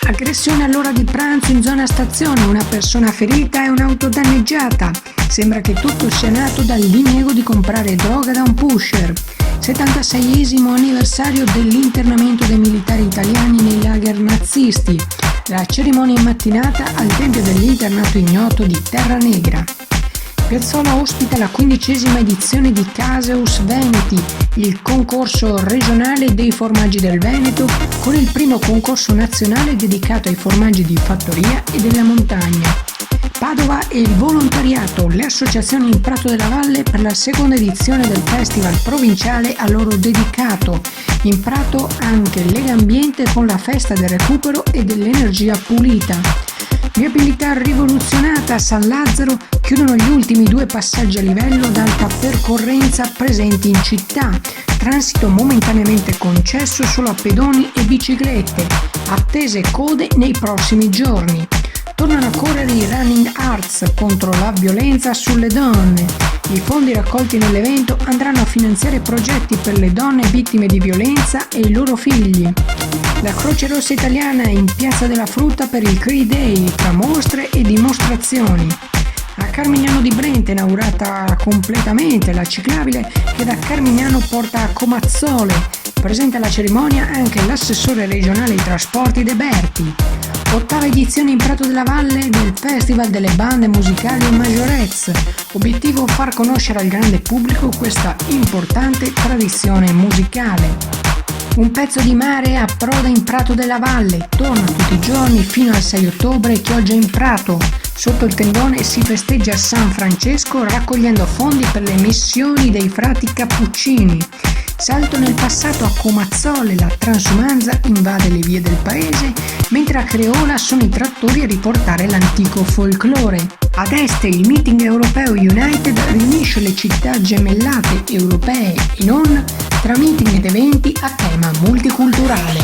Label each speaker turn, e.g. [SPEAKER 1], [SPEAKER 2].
[SPEAKER 1] Aggressione all'ora di pranzo in zona stazione, una persona ferita e un'auto danneggiata. Sembra che tutto sia nato dal diniego di comprare droga da un pusher. 76esimo anniversario dell'internamento dei militari italiani nei lager nazisti. La cerimonia in mattinata al tempio dell'internato ignoto di Terranegra. Piazzola ospita la 15ª edizione di Caseus Veneti, il concorso regionale dei formaggi del Veneto, con il primo concorso nazionale dedicato ai formaggi di fattoria e della montagna. Padova e il volontariato, le associazioni in Prato della Valle per la seconda edizione del festival provinciale a loro dedicato. In Prato anche Lega Ambiente con la festa del recupero e dell'energia pulita. Viabilità rivoluzionata a San Lazzaro, chiudono gli ultimi 2 passaggi a livello ad alta percorrenza presenti in città. Transito momentaneamente concesso solo a pedoni e biciclette. Attese code nei prossimi giorni. Tornano a correre i Running Arts contro la violenza sulle donne. I fondi raccolti nell'evento andranno a finanziare progetti per le donne vittime di violenza e i loro figli. La Croce Rossa Italiana è in Piazza della Frutta per il Cree Day, tra mostre e dimostrazioni. A Carmignano di Brenta è inaugurata completamente la ciclabile che da Carmignano porta a Comazzole. Presente alla cerimonia anche l'assessore regionale ai trasporti De Berti. 8ª edizione in Prato della Valle del Festival delle bande musicali Majorez. Obiettivo far conoscere al grande pubblico questa importante tradizione musicale. Un pezzo di mare approda in Prato della Valle, torna tutti i giorni fino al 6 ottobre Chioggia in Prato. Sotto il tendone si festeggia San Francesco raccogliendo fondi per le missioni dei frati cappuccini. Salto nel passato a Comazzole, la transumanza invade le vie del paese, mentre a Creola sono i trattori a riportare l'antico folklore. Ad est il meeting europeo United riunisce le città gemellate europee e non tra meeting ed eventi a tema multiculturale.